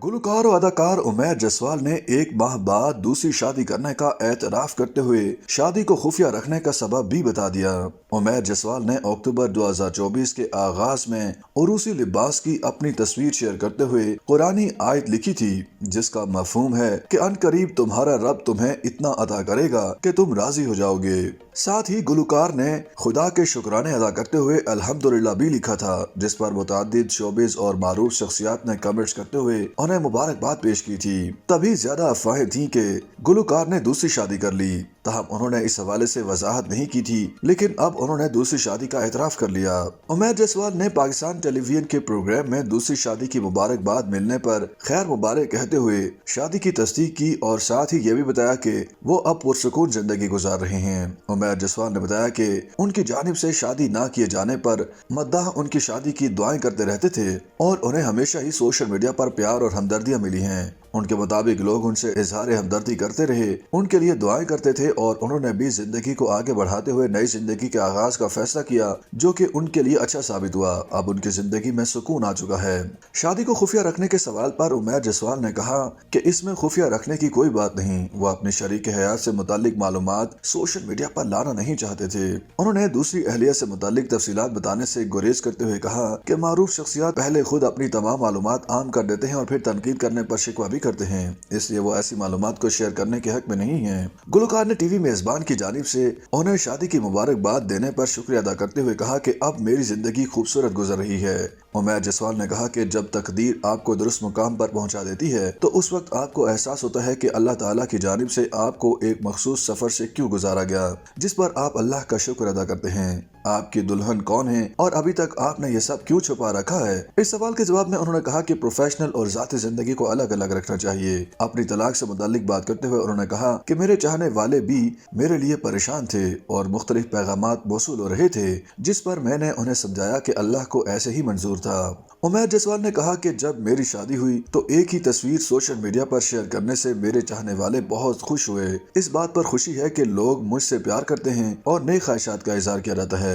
गुलकार और अदाकार उमैर जसवाल ने एक माह बाद दूसरी शादी करने का एतराफ करते हुए शादी को खुफिया रखने का सबब भी बता दिया। उमैर जसवाल ने अक्टूबर 2024 के आगाज में उरूसी लिबास की अपनी तस्वीर शेयर करते हुए कुरानी आयत लिखी थी, जिसका मफहूम है कि अनकरीब तुम्हारा रब तुम्हें इतना अता करेगा कि तुम राजी हो जाओगे। साथ ही गुलकार ने खुदा के शुक्राने अदा करते हुए अल्हम्दुलिल्लाह भी लिखा था, जिस पर मुतादिद शोबिस और मारूफ शख्सियात ने कमेंट्स करते हुए उन्हें मुबारकबाद पेश की थी। तभी ज्यादा अफवाहें थी कि गुलकार ने दूसरी शादी कर ली। तहम उन्होंने इस हवाले से वजाहत नहीं की थी, लेकिन अब उन्होंने दूसरी शादी का एतराफ कर लिया। उमैर जसवाल ने पाकिस्तान टेलीविजन के प्रोग्राम में दूसरी शादी की मुबारकबाद मिलने पर खैर मुबारक कहते हुए शादी की तस्दीक की और साथ ही ये भी बताया कि वो अब पुरसुकून जिंदगी गुजार रहे हैं। उमैर जसवाल ने बताया कि उनकी जानिब से शादी ना किए जाने पर मद्दाह उनकी शादी की दुआएं करते रहते थे और उन्हें हमेशा ही सोशल मीडिया पर प्यार और हमदर्दियां मिली हैं। उनके मुताबिक लोग उनसे इजहार हमदर्दी करते रहे, उनके लिए दुआएं करते थे और उन्होंने भी जिंदगी को आगे बढ़ाते हुए नई जिंदगी के आगाज का फैसला किया, जो कि उनके लिए अच्छा साबित हुआ। अब उनकी जिंदगी में सुकून आ चुका है। शादी को खुफिया रखने के सवाल पर उमैर जसवाल ने कहा कि इसमें खुफिया रखने की कोई बात नहीं। वो अपने शरीक हयात से मुतालिक मालूमात सोशल मीडिया पर लाना नहीं चाहते थे। उन्होंने दूसरी अहलिया से मुतालिक तफसीलात बताने से गुरेज करते हुए कहा कि मारूफ शख्सियात पहले खुद अपनी तमाम मालूमात आम कर देते हैं और फिर तनकीद करने पर शिकवा भी करते हैं, इसलिए वो ऐसी मालूमात को शेयर करने के हक में नहीं है। गुलकार ने टीवी मेजबान की जानिब से उन्हें शादी की मुबारकबाद देने पर शुक्रिया अदा करते हुए कहा कि अब मेरी जिंदगी खूबसूरत गुजर रही है। उमैर जसवाल ने कहा कि जब तकदीर आपको दुरुस्त मुकाम पर पहुंचा देती है तो उस वक्त आपको एहसास होता है कि अल्लाह ताला की जानिब से आपको एक मखसूस सफर से क्यों गुजारा गया, जिस पर आप अल्लाह का शुक्र अदा करते हैं। आपकी दुल्हन कौन है और अभी तक आपने ये सब क्यों छुपा रखा है? इस सवाल के जवाब में उन्होंने कहा कि प्रोफेशनल और जाती जिंदगी को अलग अलग रखना चाहिए। अपनी तलाक से मुतालिक बात करते हुए उन्होंने कहा कि मेरे चाहने वाले भी मेरे लिए परेशान थे और मुख्तलिफ पैगामात मौसूल हो रहे थे, जिस पर मैंने उन्हें समझाया कि अल्लाह को ऐसे ही मंजूर था। उमैर जसवाल ने कहा कि जब मेरी शादी हुई तो एक ही तस्वीर सोशल मीडिया पर शेयर करने से मेरे चाहने वाले बहुत खुश हुए। इस बात पर खुशी है कि लोग मुझसे प्यार करते हैं और नई ख्वाहिशात का इजहार किया जाता है।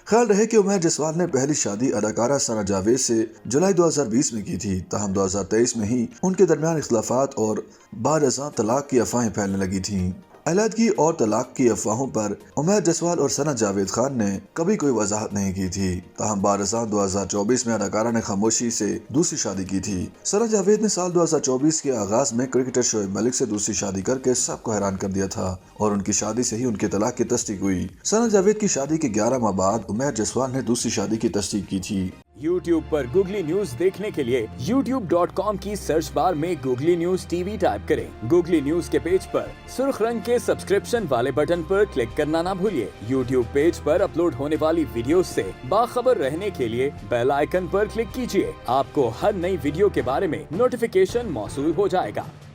ख्याल रहे कि उमैर जसवाल ने पहली शादी अदाकारा सना जावेद से जुलाई 2020 में की थी। तहम 2023 में ही उनके दरमियान इख्तलाफात और बाद अज़ां तलाक की अफवाहें फैलने लगी थीं। अलहदगी और तलाक की अफवाहों पर उमैर जसवाल और सना जावेद खान ने कभी कोई वजाहत नहीं की थी। तहम बारसां 2024 में अदाकारा ने खामोशी से दूसरी शादी की थी। सना जावेद ने साल 2024 के आगाज में क्रिकेटर शोएब मलिक से दूसरी शादी करके सबको हैरान कर दिया था और उनकी शादी से ही उनके तलाक की तस्दीक हुई। सना जावेद की शादी के 11 माह बाद उमैर जसवाल ने दूसरी शादी की तस्दीक की थी। YouTube पर गूगली न्यूज देखने के लिए youtube.com की सर्च बार में गूगली न्यूज टीवी टाइप करें। गूगली न्यूज के पेज पर सुर्ख रंग के सब्सक्रिप्शन वाले बटन पर क्लिक करना ना भूलिए। YouTube पेज पर अपलोड होने वाली वीडियोस से बाखबर रहने के लिए बेल आइकन पर क्लिक कीजिए। आपको हर नई वीडियो के बारे में नोटिफिकेशन मौसूल हो जाएगा।